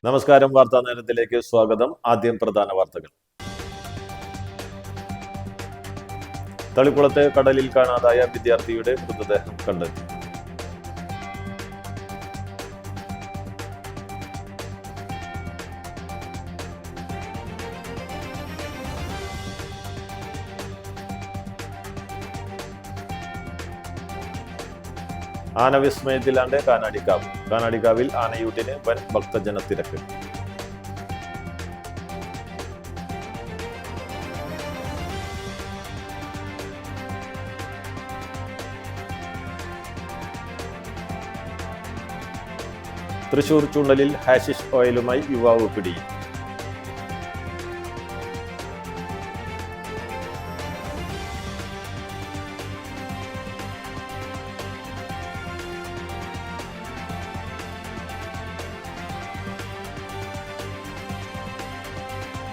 നമസ്കാരം. വാർത്താ നേരത്തിലേക്ക് സ്വാഗതം. ആദ്യം പ്രധാന വാർത്തകൾ. തളിക്കുളത്തെ കടലിൽ കാണാതായ വിദ്യാർത്ഥിയുടെ മൃതദേഹം കണ്ടെത്തി. ആനവിസ്മയത്തിലാണ്ട് കാനാടിക്കാവ്. കാനാടിക്കാവിൽ ആനയൂട്ടിന് വൻ ഭക്തജനത്തിരക്ക്. തൃശൂർ ചൂണ്ടലിൽ ഹാഷിഷ് ഓയിലുമായി യുവാവ് പിടിയിൽ.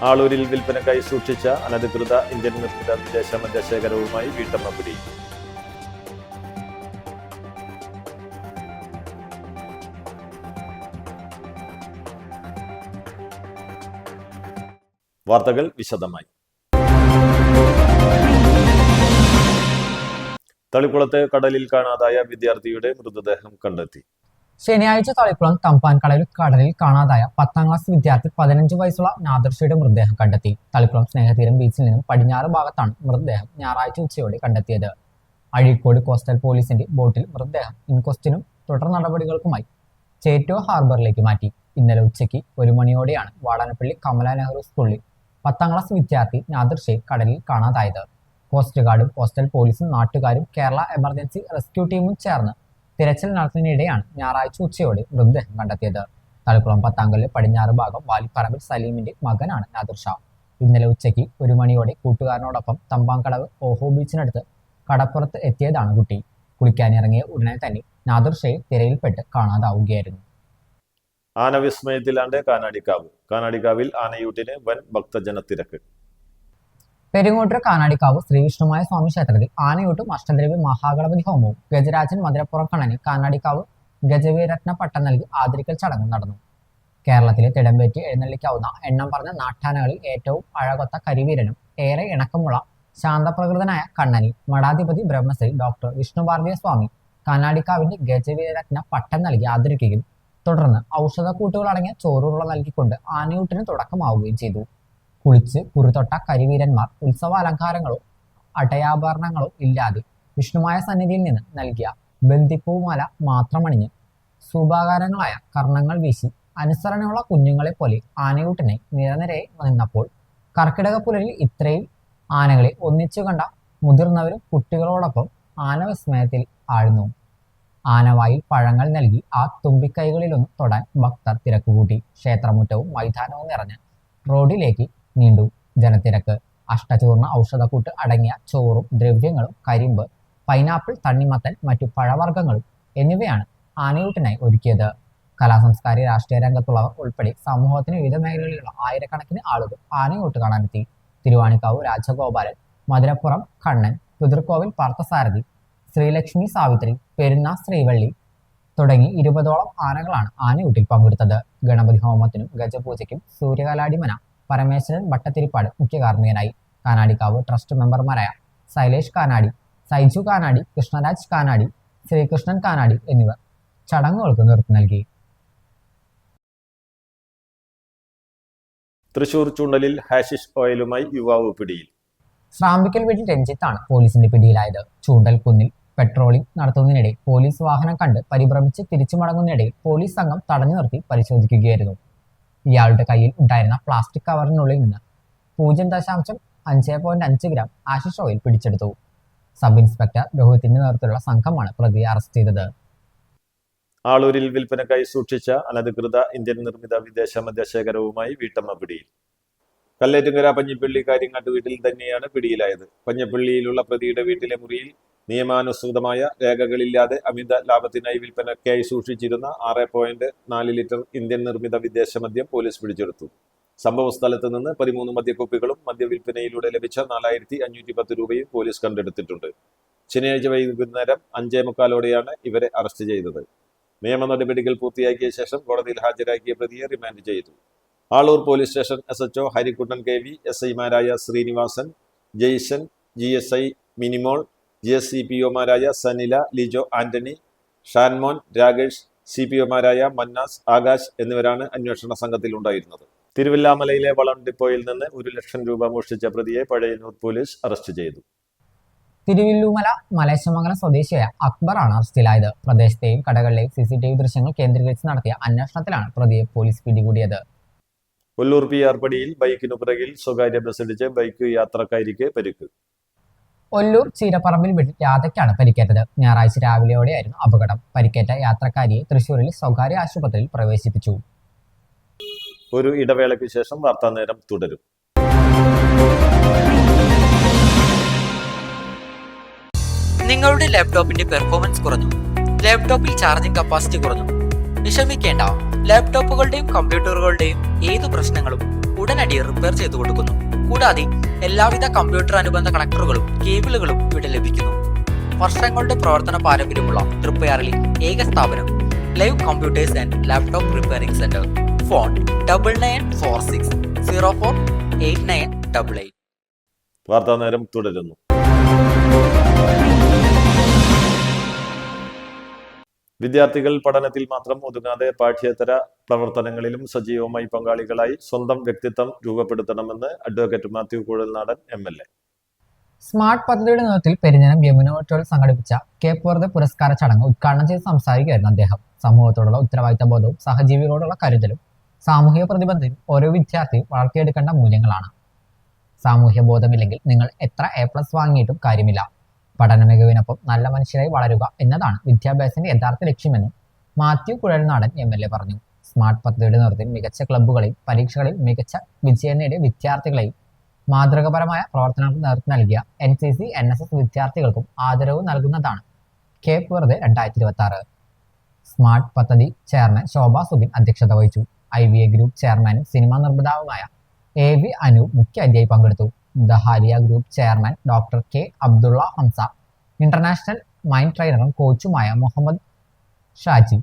ആളൂരിൽ വിൽപ്പനക്കായി സൂക്ഷിച്ച അനധികൃത ഇന്ത്യൻ നിർമ്മിത വിദേശ മദ്യശേഖരവുമായി വീട്ടമ്മ പിടി. വാർത്തകൾ വിശദമായി. തളിക്കുളത്തെ കടലിൽ കാണാതായ വിദ്യാർത്ഥിയുടെ മൃതദേഹം കണ്ടെത്തി. ശനിയാഴ്ച തളിക്കുളം തമ്പാൻകടലിൽ കാണാതായ 10ാം ക്ലാസ് വിദ്യാർത്ഥി 15 വയസ്സുള്ള നാദിർഷയുടെ മൃതദേഹം കണ്ടെത്തി. തളിക്കുളം സ്നേഹതീരം ബീച്ചിൽ നിന്നും പടിഞ്ഞാറ് ഭാഗത്താണ് മൃതദേഹം ഞായറാഴ്ച ഉച്ചയോടെ കണ്ടെത്തിയത്. അഴീക്കോട് കോസ്റ്റൽ പോലീസിന്റെ ബോട്ടിൽ മൃതദേഹം ഇൻക്വസ്റ്റിനും തുടർ നടപടികൾക്കുമായി ചേറ്റോ ഹാർബറിലേക്ക് മാറ്റി. ഇന്നലെ ഉച്ചയ്ക്ക് 1 മണിയോടെയാണ് വാടാനപ്പള്ളി കമല നെഹ്റു സ്കൂളിൽ 10ാം ക്ലാസ് വിദ്യാർത്ഥി നാദിർഷയെ കടലിൽ കാണാതായത്. കോസ്റ്റ് ഗാർഡും കോസ്റ്റൽ പോലീസും നാട്ടുകാരും കേരള എമർജൻസി റെസ്ക്യൂ ടീമും ചേർന്ന് തിരച്ചിൽ നടത്തുന്നതിനിടെയാണ് ഞായറാഴ്ച ഉച്ചയോടെ മൃതദേഹം കണ്ടെത്തിയത്. തളിക്കുളം പത്താങ്കലിലെ പടിഞ്ഞാറ് ഭാഗം വാലിപ്പറമ്പിൽ സലീമിന്റെ മകനാണ് നാദിർഷ. ഇന്നലെ ഉച്ചയ്ക്ക് 1 മണിയോടെ കൂട്ടുകാരനോടൊപ്പം തമ്പാങ്കടവ് ഓഹോ ബീച്ചിനടുത്ത് കടപ്പുറത്ത് എത്തിയതാണ് കുട്ടി. കുളിക്കാനിറങ്ങിയ ഉടനെ തന്നെ നാദിർഷയെ തിരയിൽപ്പെട്ട് കാണാതാവുകയായിരുന്നു. ആനവിസ്മയത്തിലാണ്ട് കാനാടിക്കാവ്. കാനാടിക്കാവിൽ ആനയൂട്ടിന് വൻ ഭക്തജനത്തിരക്ക്. പെരിങ്ങോട്ടൂർ കാനാടിക്കാവ് ശ്രീവിഷ്ണുമായ സ്വാമി ക്ഷേത്രത്തിൽ ആനയൂട്ടും അഷ്ടദ്രവ്യ മഹാഗണപതി ഹോമവും ഗജരാജൻ മധുരപ്പുറം കണ്ണന് കാനാടിക്കാവ് ഗജവീരത്ന പട്ടം നൽകി ആദരിക്കൽ ചടങ്ങും നടന്നു. കേരളത്തിലെ തിടമ്പേറ്റി എഴുന്നള്ളിക്കാവുന്ന എണ്ണം പറഞ്ഞ നാട്ടാനകളിൽ ഏറ്റവും അഴകൊത്ത കരിവീരനും ഏറെ ഇണക്കമുള്ള ശാന്തപ്രകൃതനായ കണ്ണനി മഠാധിപതി ബ്രഹ്മശ്രീ ഡോക്ടർ വിഷ്ണുഭാരതീയ സ്വാമി കാനാടിക്കാവിന്റെ ഗജവീരത്ന പട്ടം നൽകി ആദരിക്കുകയും തുടർന്ന് ഔഷധക്കൂട്ടുകളടങ്ങിയ ചോറുള്ള നൽകിക്കൊണ്ട് ആനയൂട്ടിന് തുടക്കമാവുകയും ചെയ്തു. കുളിച്ച് കുറുതൊട്ട കരിവീരന്മാർ ഉത്സവ അലങ്കാരങ്ങളോ അടയാഭരണങ്ങളോ ഇല്ലാതെ വിഷ്ണുമായ സന്നിധിയിൽ നിന്ന് നൽകിയ ബന്ദിപ്പൂമാല മാത്രമണിഞ്ഞ് ശുഭാകാരങ്ങളായ കർണങ്ങൾ വീശി അനുസരണയുള്ള കുഞ്ഞുങ്ങളെ പോലെ ആനയൂട്ടിനെ നിരനിരയെ നിന്നപ്പോൾ കർക്കിടക പുലരിൽ ഇത്രയും ആനകളെ ഒന്നിച്ചു കണ്ട മുതിർന്നവരും കുട്ടികളോടൊപ്പം ആനവിസ്മയത്തിൽ ആഴ്ന്നു. ആനവായിൽ പഴങ്ങൾ നൽകി ആ തുമ്പിക്കൈകളിലൊന്ന് തൊടാൻ ഭക്തർ തിരക്കുകൂട്ടി. ക്ഷേത്രമുറ്റവും മൈതാനവും നിറഞ്ഞ് റോഡിലേക്ക് നീണ്ടു ജനത്തിരക്ക്. അഷ്ടചൂർണ ഔഷധക്കൂട്ട് അടങ്ങിയ ചോറും ദ്രവ്യങ്ങളും കരിമ്പ്, പൈനാപ്പിൾ, തണ്ണിമത്തൻ, മറ്റു പഴവർഗ്ഗങ്ങളും എന്നിവയാണ് ആനയൂട്ടിനായി ഒരുക്കിയത്. കലാസംസ്കാരി രാഷ്ട്രീയ രംഗത്തുള്ളവർ ഉൾപ്പെടെ സമൂഹത്തിന് വിവിധ മേഖലകളിലുള്ള ആയിരക്കണക്കിന് ആളുകൾ ആനയൂട്ട് കാണാനെത്തി. തിരുവാണിക്കാവ് രാജഗോപാലൻ, മധുരപ്പുറം കണ്ണൻ, പുതിർക്കോവിൽ പാർത്ഥസാരഥി, ശ്രീലക്ഷ്മി സാവിത്രി, പെരുന്ന ശ്രീവള്ളി തുടങ്ങി 20ഓളം ആനകളാണ് ആനയൂട്ടിൽ പങ്കെടുത്തത്. ഗണപതി ഹോമത്തിനും ഗജപൂജയ്ക്കും സൂര്യകലാടിമന പരമേശ്വരൻ ഭട്ടത്തിരിപ്പാട് മുഖ്യ കാർമ്മികനായി. കാനാടിക്കാവ് ട്രസ്റ്റ് മെമ്പർമാരായ ശൈലേഷ് കാനാടി, സൈജു കാനാടി, കൃഷ്ണരാജ് കാനാടി, ശ്രീകൃഷ്ണൻ കാനാടി എന്നിവർ ചടങ്ങുകൾക്ക് നേതൃത്വം നൽകി. തൃശൂർ ചൂണ്ടലിൽ ഹാഷിഷ് ഓയിലുമായി യുവാവ് പിടിയിൽ. ശ്രാമ്പിക്കൽ വീട്ടിൽ രഞ്ജിത്താണ് പോലീസിന്റെ പിടിയിലായത്. ചൂണ്ടൽ കുന്നിൽ പെട്രോളിംഗ് നടത്തുന്നതിനിടെ പോലീസ് വാഹനം കണ്ട് പരിഭ്രമിച്ച് തിരിച്ചു മടങ്ങുന്നതിനിടയിൽ പോലീസ് സംഘം തടഞ്ഞു നിർത്തി പരിശോധിക്കുകയായിരുന്നു. ഇയാളുടെ കയ്യിൽ ഉണ്ടായിരുന്ന പ്ലാസ്റ്റിക് കവറിനുള്ളിൽ നിന്ന് 0.5 ഗ്രാം ആഷിഷ് ഓയിൽ പിടിച്ചെടുത്തു. സബ് ഇൻസ്പെക്ടർ രോഹിത്തിന്റെ നേതൃത്വത്തിലുള്ള സംഘമാണ് പ്രതിയെ അറസ്റ്റ് ചെയ്തത്. ആളൂരിൽ വിൽപ്പനക്കായി സൂക്ഷിച്ച അനധികൃത ഇന്ത്യൻ നിർമ്മിത വിദേശ മദ്യശേഖരവുമായി വീട്ടമ്മ പിടിയിൽ. കല്ലേറ്റുകര പഞ്ഞിപ്പള്ളി കാര്യങ്ങാട്ട് വീട്ടിൽ തന്നെയാണ് പിടിയിലായത്. പഞ്ഞിപ്പള്ളിയിലുള്ള പ്രതിയുടെ വീട്ടിലെ മുറിയിൽ നിയമാനുസൃതമായ രേഖകളില്ലാതെ അമിത ലാഭത്തിനായി വിൽപ്പനയ്ക്കായി സൂക്ഷിച്ചിരുന്ന 6.4 ലിറ്റർ ഇന്ത്യൻ നിർമ്മിത വിദേശ മദ്യം പോലീസ് പിടിച്ചെടുത്തു. സംഭവ സ്ഥലത്ത് നിന്ന് 13 മദ്യക്കുപ്പികളും മദ്യവിൽപ്പനയിലൂടെ ലഭിച്ച 4510 രൂപയും പോലീസ് കണ്ടെടുത്തിട്ടുണ്ട്. ശനിയാഴ്ച വൈകുന്നേരം 5:45 ഇവരെ അറസ്റ്റ് ചെയ്തത്. നിയമ നടപടികൾ പൂർത്തിയാക്കിയ ശേഷം കോടതിയിൽ ഹാജരാക്കിയ പ്രതിയെ റിമാൻഡ് ചെയ്തു. Aloor police station SHO Harikuttan KV, SI മാരായ ശ്രീനിവാസൻ, ജെയ്സൺ, GSI മിനിമോൾ, GSCPO മാരായ സനില, ലിജോ ആന്റണി, ഷാൻമോൻ, രാകേഷ്, CPO മാരായ മന്നാസ്, ആകാശ് എന്നിവരാണ് അന്വേഷണ സംഘത്തിലുണ്ടായിരുന്നത്. തിരുവില്ലാമലയിലെ വളം ഡിപ്പോയിൽ നിന്ന് 1 ലക്ഷം രൂപ മോഷ്ടിച്ച പ്രതിയെ പഴയന്നൂർ പോലീസ് അറസ്റ്റ് ചെയ്തു. തിരുവില്ലുമല മലേശമംഗലം സ്വദേശിയായ അക്ബറാണ് അറസ്റ്റിലായത്. പ്രദേശത്തെയും കടകളിലെയും CCTV ദൃശ്യങ്ങൾ കേന്ദ്രീകരിച്ച് നടത്തിയ അന്വേഷണത്തിലാണ് പ്രതിയെ പോലീസ് പിടികൂടിയത്. കൊല്ലൂർ PR പടിയിൽ ബൈക്കിനു പിറകിൽ സ്വകാര്യ ബസ്സിടിച്ച് ബൈക്ക് യാത്രക്കാരിക്ക് പരിക്ക്. ഒല്ലൂർ ചീരപ്പറമ്പിൽ വീട്ടിൽ രാധയ്ക്കാണ് പരിക്കേറ്റത്. ഞായറാഴ്ച രാവിലെയോടെയായിരുന്നു അപകടം. പരിക്കേറ്റ യാത്രക്കാരിയെ തൃശൂരിൽ സ്വകാര്യ ആശുപത്രിയിൽ പ്രവേശിപ്പിച്ചു. ഒരു ഇടവേളയ്ക്ക് ശേഷം വാർത്താനേരം തുടരും. നിങ്ങളുടെ ലാപ്ടോപ്പിന്റെ പെർഫോമൻസ് കുറഞ്ഞു, ലാപ്ടോപ്പിൽ ചാർജിംഗ് കപ്പാസിറ്റി കുറഞ്ഞു. വിഷമിക്കേണ്ട, ലാപ്ടോപ്പുകളുടെയും കമ്പ്യൂട്ടറുകളുടെയും ഏതു പ്രശ്നങ്ങളും ഉടനടി റിപ്പയർ ചെയ്തു കൊടുക്കുന്നു. കൂടാതെ എല്ലാവിധ കമ്പ്യൂട്ടർ അനുബന്ധ കണക്ടറുകളും കേബിളുകളും ഇവിടെ ലഭിക്കുന്നു. വർഷങ്ങളുടെ പ്രവർത്തന പാരമ്പര്യമുള്ള തൃപ്പയാറിലെ ഏക സ്ഥാപനം live computers and laptop repairing centre. Phone 9946048988. വാർത്താനേരം തുടരുന്നു. വിദ്യാർത്ഥികൾ പഠനത്തിൽ മാത്രം ഒതുങ്ങാതെ പാഠ്യേതര പ്രവർത്തനങ്ങളിലും സജീവമായി പങ്കാളികളായി സ്വന്തം വ്യക്തിത്വം രൂപപ്പെടുത്തണമെന്ന് advocate Mathew Kuzhalnadan MLA. Smart പദ്ധതിയുടെ നേതൃത്വത്തിൽ പെരിഞ്ഞനം യമുന ഹോട്ടൽ സംഘടിപ്പിച്ച കേപ്പ് വെറുതെ പുരസ്കാര ചടങ്ങ് ഉദ്ഘാടനം ചെയ്ത് സംസാരിക്കുകയായിരുന്നു അദ്ദേഹം. സമൂഹത്തോടുള്ള ഉത്തരവാദിത്ത ബോധവും സഹജീവികളോടുള്ള കരുതലും സാമൂഹിക പ്രതിബദ്ധതയും ഓരോ വിദ്യാർത്ഥിയും വളർത്തിയെടുക്കേണ്ട മൂല്യങ്ങളാണ്. സാമൂഹ്യ ബോധമില്ലെങ്കിൽ നിങ്ങൾ എത്ര A+ വാങ്ങിയിട്ടും കാര്യമില്ല. പഠന മികവിനൊപ്പം നല്ല മനുഷ്യരായി വളരുക എന്നതാണ് വിദ്യാഭ്യാസത്തിന്റെ യഥാർത്ഥ ലക്ഷ്യമെന്ന് മാത്യു കുഴൽനാടൻ MLA പറഞ്ഞു. സ്മാർട്ട് പദ്ധതിയുടെ നേതൃത്വത്തിൽ മികച്ച ക്ലബ്ബുകളെയും പരീക്ഷകളിൽ മികച്ച വിജയം നേടിയ വിദ്യാർത്ഥികളെയും മാതൃകാപരമായ പ്രവർത്തനങ്ങൾക്ക് നേതൃത്വം നൽകിയ NCC NSS വിദ്യാർത്ഥികൾക്കും ആദരവ് നൽകുന്നതാണ് കേപ്പ് വെറുതെ 2026. സ്മാർട്ട് പദ്ധതി ചെയർമാൻ ശോഭ സുബിൻ അധ്യക്ഷത വഹിച്ചു. IVA ഗ്രൂപ്പ് ചെയർമാനും സിനിമാ നിർമ്മാതാവുമായ AV അനു മുഖ്യ അതിഥിയായി പങ്കെടുത്തു. Dahalia group chairman doctor K Abdulla Hamsa, international mind ട്രെയിനറും കോച്ചുമായ Muhammad Shaji,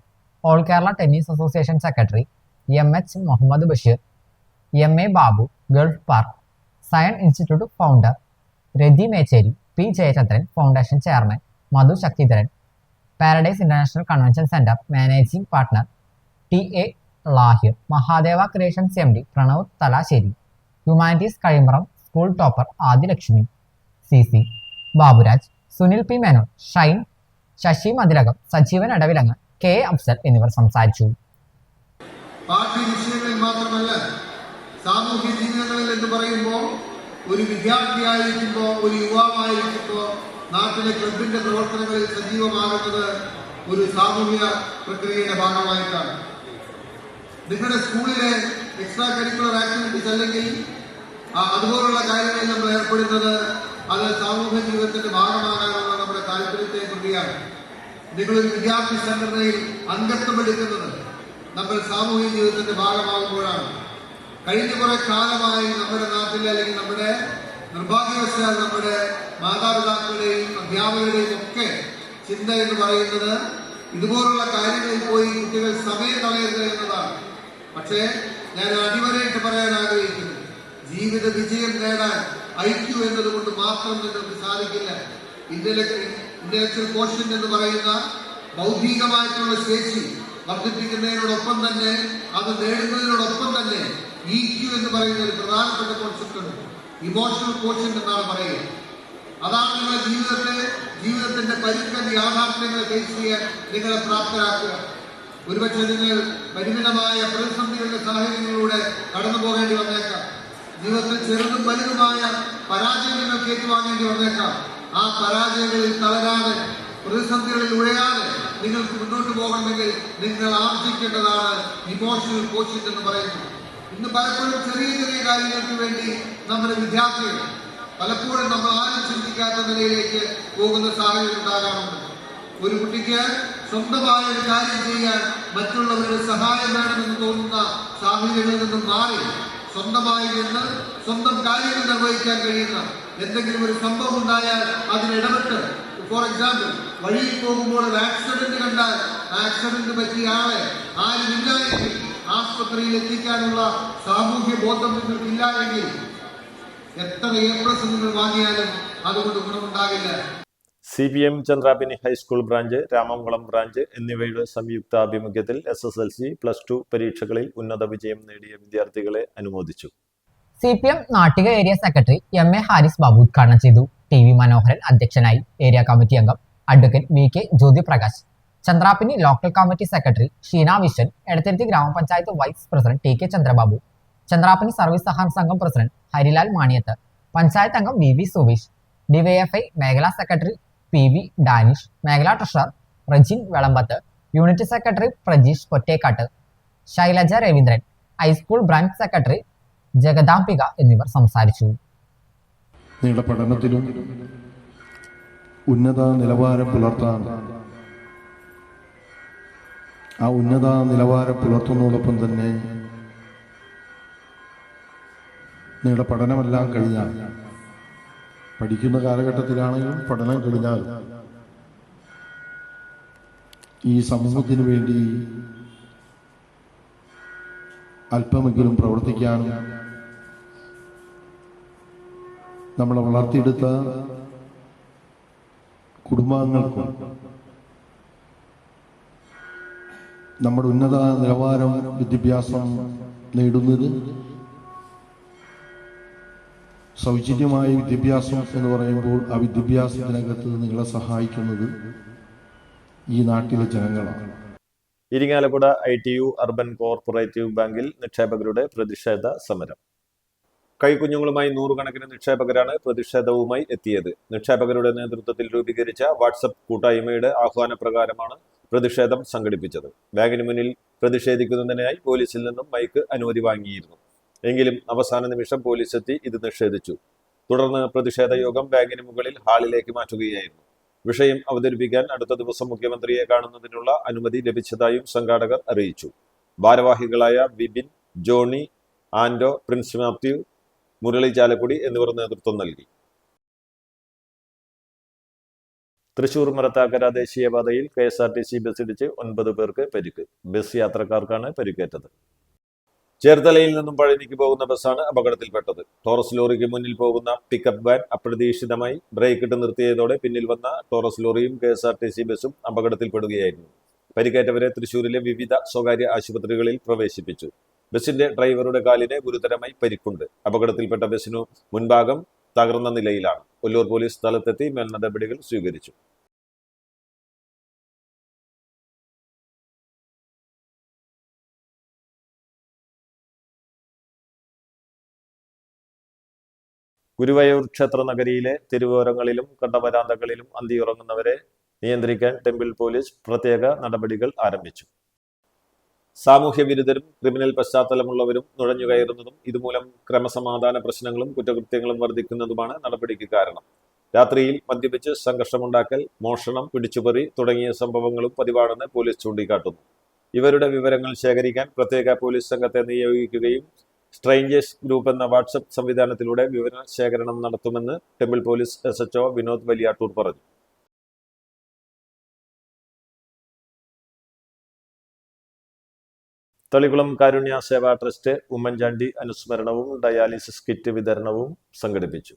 all Kerala tennis association secretary MH Muhammad Basheer, MA Babu, Gulf park science institute founder Rathi Mecheri, P Jayachandran, foundation chairman Madhu Sakthidharan, paradise international convention centre managing partner TA Lahir, Mahadeva creations MD Pranav Thalassery, humanities Kazhimbram school topper Adilakshmi, CC Baburaj, Sunil P Menon, Shine, Sasi Mathilakam, Sajeevan Adavilangu, K Afsal എന്നിവർ സംസാരിച്ചു. പാഠ്യ വിഷയങ്ങളിൽ മാത്രമല്ല, സാമൂഹ്യ ജീവിതങ്ങളിൽ എന്ന് പറയുമ്പോൾ ഒരു വിദ്യാർത്ഥിയായിരിക്കുമ്പോൾ, ഒരു യുവാവായിരിക്കുമ്പോൾ നാട്ടിലെ ക്ലബിന്റെ പ്രവർത്തനങ്ങളിൽ സജീവമാകുന്നത് ഒരു സാമൂഹിക പ്രക്രിയയുടെ ഭാഗമായിട്ടാണ്. നിങ്ങളുടെ സ്കൂളിലെ എക്സ്ട്രാ കരിക്കുലർ ആക്ടിവിറ്റീസ് അല്ലെങ്കിൽ അതുപോലുള്ള കാര്യങ്ങളിൽ നമ്മൾ ഏർപ്പെടുന്നത് അത് സാമൂഹ്യ ജീവിതത്തിന്റെ ഭാഗമാകാനുള്ള നമ്മുടെ താല്പര്യത്തെ പ്രതിയാണ്. നിങ്ങളൊരു വിദ്യാർത്ഥി സംഘടനയിൽ അംഗത്വമെടുക്കുന്നത് നമ്മൾ സാമൂഹ്യ ജീവിതത്തിന്റെ ഭാഗമാകുമ്പോഴാണ്. കഴിഞ്ഞ കുറെ കാലമായി നമ്മുടെ നാട്ടിലെ അല്ലെങ്കിൽ നമ്മുടെ നിർഭാഗ്യവശാൽ നമ്മുടെ മാതാപിതാക്കളുടെയും അധ്യാപകരുടെയും ഒക്കെ ചിന്ത എന്ന് പറയുന്നത് ഇതുപോലുള്ള കാര്യങ്ങളിൽ പോയി കുട്ടികൾ സമയം കളയരുത് എന്നതാണ്. പക്ഷേ ഞാൻ അടിവരയിട്ട് പറയാൻ ആഗ്രഹിക്കുന്നു, ജീവിത വിജയം നേടാൻ IQ എന്നതുകൊണ്ട് മാത്രം നിങ്ങൾക്ക് സാധിക്കില്ല. ഇന്റലക്ച്വൽ ക്വോഷ്യന്റ് എന്ന് പറയുന്ന ബൗദ്ധികമായിട്ടുള്ള ശേഷി വർദ്ധിപ്പിക്കുന്നതിനോടൊപ്പം തന്നെ അത് നേടുന്നതിനോടൊപ്പം തന്നെ EQ എന്ന് പറയുന്ന ഒരു പ്രധാനപ്പെട്ട കോൺസെപ്റ്റ് ഉണ്ട്. ഇമോഷണൽ ക്വോഷ്യന്റ് എന്നാണ് പറയുക. അതാണ് നിങ്ങളുടെ ജീവിതത്തിന്റെ പരുക്കൻ യാഥാർത്ഥ്യങ്ങളെ ഫേസ് ചെയ്യാൻ നിങ്ങളെ പ്രാപ്തരാക്കുക. ഒരുപക്ഷെ നിങ്ങൾ പരിമിതമായ പ്രതിസന്ധികളുടെ സാഹചര്യങ്ങളിലൂടെ കടന്നു പോകേണ്ടി വന്നേക്കാം. ജീവിതത്തിൽ ചെറുതും വലുതുമായ പരാജയങ്ങൾ ഏറ്റുവാങ്ങേണ്ടി വന്നേക്കാം. ആ പരാജയങ്ങളിൽ തളരാതെ, പ്രതിസന്ധികളിൽ ഉഴയാതെ നിങ്ങൾക്ക് മുന്നോട്ട് പോകണമെങ്കിൽ നിങ്ങൾ ആർജിക്കേണ്ടതാണ് ഇമോഷണൽ കോച്ചിങ് എന്ന് പറയുന്നത്. ഇന്ന് പലപ്പോഴും ചെറിയ ചെറിയ കാര്യങ്ങൾക്ക് വേണ്ടി നമ്മുടെ വിദ്യാർത്ഥികൾ പലപ്പോഴും നമ്മൾ ആരും ചിന്തിക്കാത്ത നിലയിലേക്ക് പോകുന്ന സാഹചര്യം ഉണ്ടാകാറുണ്ട്. ഒരു കുട്ടിക്ക് സ്വന്തമായ ഒരു കാര്യം ചെയ്യാൻ മറ്റുള്ളവരുടെ സഹായം വേണമെന്ന് തോന്നുന്ന സാഹചര്യങ്ങളിൽ നിന്നും മാറി സ്വന്തമായി നിന്ന് സ്വന്തം കാര്യങ്ങൾ നിർവഹിക്കാൻ കഴിയുന്ന എന്തെങ്കിലും ഒരു സംഭവം ഉണ്ടായാൽ അതിനിടപെട്ട്, ഫോർ എക്സാമ്പിൾ വഴിയിൽ പോകുമ്പോൾ ഒരു ആക്സിഡന്റ് കണ്ടാൽ ആക്സിഡന്റ് പറ്റിയ ആളെ ആരുമില്ല എങ്കിൽ ആസ്പത്രിയിൽ എത്തിക്കാനുള്ള സാമൂഹ്യ ബോധം നിങ്ങൾക്കില്ല എങ്കിൽ എത്ര A+ നിങ്ങൾ വാങ്ങിയാലും അതുകൊണ്ട് ഗുണമുണ്ടാകില്ല. CPM Chandrapini high school branch, Ramamkulam branch എന്നിവയുടെ സംയുക്താഭിമുഖ്യത്തിൽ SSLC, +2 പരീക്ഷകളിൽ ഉന്നത വിജയം നേടിയ വിദ്യാർത്ഥികളെ അനുമോദിച്ചു. CPM Nattika area secretary MA Haris Babu ഉദ്ഘാടനം ചെയ്തു. TV മനോഹരൻ അധ്യക്ഷനായി. ഏരിയ കമ്മിറ്റി അംഗം advocate VK Jyothi Prakash, Chandrapini local committee secretary Sheena Viswan, Edathiruthi ഗ്രാമപഞ്ചായത്ത് vice president TK Chandrababu, Chandrapini service സഹകരണ സംഘം പ്രസിഡന്റ് ഹരിലാൽ മാണിയത്ത്, പഞ്ചായത്ത് അംഗം VV സുബീഷ്, DYFI മേഖലാ സെക്രട്ടറി PV ഡാനിഷ്, മേഖലാ treasurer Rajin Velampath, unit secretary Prajeesh Pottekkat, Shailaja Raveendran, high school branch secretary Jagadambika എന്നിവർ സംസാരിച്ചു. നിങ്ങളുടെ പഠനത്തിലും ഉന്നത നിലവാരം പുലർത്താൻ ആ ഉന്നത നിലവാരം പുലർത്തുന്നതോടൊപ്പം തന്നെ നിങ്ങളുടെ പഠനമെല്ലാം കഴിഞ്ഞാൽ, പഠിക്കുന്ന കാലഘട്ടത്തിലാണെങ്കിലും പഠനം കഴിഞ്ഞാൽ ഈ സമൂഹത്തിന് വേണ്ടി അല്പമെങ്കിലും പ്രവർത്തിക്കാനും നമ്മളെ വളർത്തിയെടുത്ത കുടുംബാംഗങ്ങൾക്കും നമ്മുടെ ഉന്നത നിലവാരം വിദ്യാഭ്യാസം നേടുന്നത്, സൗജന്യമായ വിദ്യാഭ്യാസം എന്ന് പറയുമ്പോൾ ആ വിദ്യാഭ്യാസത്തിനകത്ത് നിങ്ങളെ സഹായിക്കുന്നത് ഈ നാട്ടിലെ ജനങ്ങളാണ്. ഇരിങ്ങാലക്കുട ITU അർബൻ കോർപ്പറേറ്റീവ് ബാങ്കിൽ നിക്ഷേപകരുടെ പ്രതിഷേധ സമരം. കൈക്കുഞ്ഞുങ്ങളുമായി നൂറുകണക്കിന് നിക്ഷേപകരാണ് പ്രതിഷേധവുമായി എത്തിയത്. നിക്ഷേപകരുടെ നേതൃത്വത്തിൽ രൂപീകരിച്ച വാട്സപ്പ് കൂട്ടായ്മയുടെ ആഹ്വാനപ്രകാരമാണ് പ്രതിഷേധം സംഘടിപ്പിച്ചത്. ബാങ്കിന് മുന്നിൽ പ്രതിഷേധിക്കുന്നതിനായി പോലീസിൽ നിന്നും മൈക്ക് അനുമതി വാങ്ങിയിരുന്നു. എങ്കിലും അവസാന നിമിഷം പോലീസ് എത്തി ഇത് നിഷേധിച്ചു. തുടർന്ന് പ്രതിഷേധ യോഗം ബാങ്കിന് മുകളിൽ ഹാളിലേക്ക് മാറ്റുകയായിരുന്നു. വിഷയം അവതരിപ്പിക്കാൻ അടുത്ത ദിവസം മുഖ്യമന്ത്രിയെ കാണുന്നതിനുള്ള അനുമതി ലഭിച്ചതായും സംഘാടകർ അറിയിച്ചു. ഭാരവാഹികളായ വിപിൻ, ജോണി, ആൻഡോ, പ്രിൻസ് മാത്യു, മുരളി ചാലക്കുടി എന്നിവർ നേതൃത്വം നൽകി. തൃശൂർ മരത്താക്കര ദേശീയപാതയിൽ KSRTC ബസ്സിടിച്ച് 9 പേർക്ക് പരിക്ക്. ബസ് യാത്രക്കാർക്കാണ് പരിക്കേറ്റത്. ചേർത്തലയിൽ നിന്നും പഴനിക്ക് പോകുന്ന ബസ്സാണ് അപകടത്തിൽപ്പെട്ടത്. ടോറസ് ലോറിക്ക് മുന്നിൽ പോകുന്ന പിക്കപ്പ് വാൻ അപ്രതീക്ഷിതമായി ബ്രേക്ക് ഇട്ട് നിർത്തിയതോടെ പിന്നിൽ വന്ന ടോറസ് ലോറിയും KSRTC ബസ്സും അപകടത്തിൽപ്പെടുകയായിരുന്നു. പരിക്കേറ്റവരെ തൃശൂരിലെ വിവിധ സ്വകാര്യ ആശുപത്രികളിൽ പ്രവേശിപ്പിച്ചു. ബസിന്റെ ഡ്രൈവറുടെ കാലിന് ഗുരുതരമായി പരിക്കുണ്ട്. അപകടത്തിൽപ്പെട്ട ബസിനു മുൻഭാഗം തകർന്ന നിലയിലാണ്. ഒല്ലൂർ പോലീസ് സ്ഥലത്തെത്തി മേൽ നടപടികൾ സ്വീകരിച്ചു. ഗുരുവായൂർ ക്ഷേത്ര നഗരിയിലെ തെരുവോരങ്ങളിലും കണ്ടവരാന്തകളിലും അന്തിയുറങ്ങുന്നവരെ നിയന്ത്രിക്കാൻ ടെമ്പിൾ പോലീസ് പ്രത്യേക നടപടികൾ ആരംഭിച്ചു. സാമൂഹ്യ വിരുദ്ധരും ക്രിമിനൽ പശ്ചാത്തലമുള്ളവരും നുഴഞ്ഞുകയറുന്നതും ഇതുമൂലം ക്രമസമാധാന പ്രശ്നങ്ങളും കുറ്റകൃത്യങ്ങളും വർദ്ധിക്കുന്നതുമാണ് നടപടിക്ക് കാരണം. രാത്രിയിൽ മദ്യപിച്ച് സംഘർഷമുണ്ടാക്കൽ, മോഷണം, പിടിച്ചുപറി തുടങ്ങിയ സംഭവങ്ങളും പതിവാണെന്ന് പോലീസ് ചൂണ്ടിക്കാട്ടുന്നു. ഇവരുടെ വിവരങ്ങൾ ശേഖരിക്കാൻ പ്രത്യേക പോലീസ് സംഘത്തെ നിയോഗിക്കുകയും സ്ട്രേഞ്ചേഴ്സ് ഗ്രൂപ്പ് എന്ന വാട്സപ്പ് സംവിധാനത്തിലൂടെ വിവര ശേഖരണം നടത്തുമെന്ന് temple police SHO Vinod Valiyattoor പറഞ്ഞു. തളികുളം കാരുണ്യ സേവാ ട്രസ്റ്റ് ഉമ്മൻചാണ്ടി അനുസ്മരണവും ഡയാലിസിസ് കിറ്റ് വിതരണവും സംഘടിപ്പിച്ചു.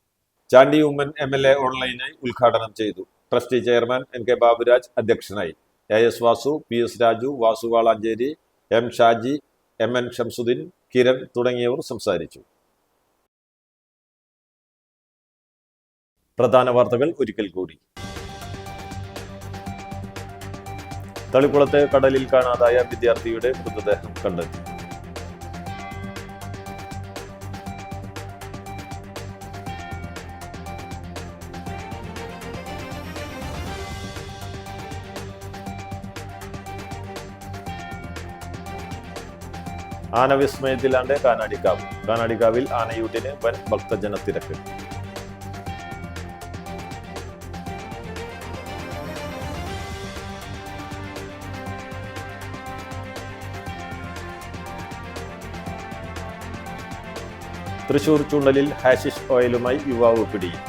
ചാണ്ടി ഉമ്മൻ MLA ഓൺലൈനായി ഉദ്ഘാടനം ചെയ്തു. ട്രസ്റ്റ് ചെയർമാൻ NK ബാബുരാജ് അധ്യക്ഷനായി. AS Vasu, PS Raju, Vasu Valanchery, M Shaji, MN Shamsuddin, Kiran തുടങ്ങിയവർ സംസാരിച്ചു. പ്രധാന വാർത്തകൾ ഒരിക്കൽ കൂടി. തളിക്കുളത്തെ കടലിൽ കാണാതായ വിദ്യാർത്ഥിയുടെ മൃതദേഹം കണ്ടെത്തി. ആനവിസ്മയത്തിലാണ്ട് കാനാടിക്കാവ്. കാനാടിക്കാവിൽ ആനയൂട്ടിന് വൻ ഭക്തജനത്തിരക്ക്. തൃശൂർ ചൂണ്ടലിൽ ഹാഷിഷ് ഓയിലുമായി യുവാവ് പിടിയിൽ.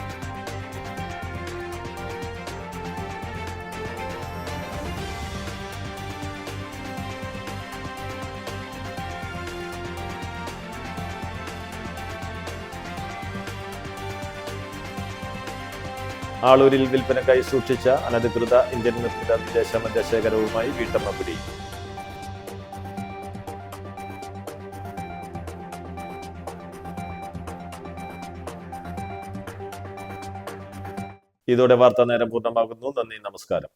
ആളൂരിൽ വിൽപ്പനക്കായി സൂക്ഷിച്ച അനധികൃത ഇന്ത്യൻ നിർമ്മിത വിദേശ മദ്യശേഖരവുമായി വീട്ടമ്മ പിടിയിൽ. ഇതോടെ വാർത്താ നേരം പൂർണ്ണമാകുന്നു. നന്ദി, നമസ്കാരം.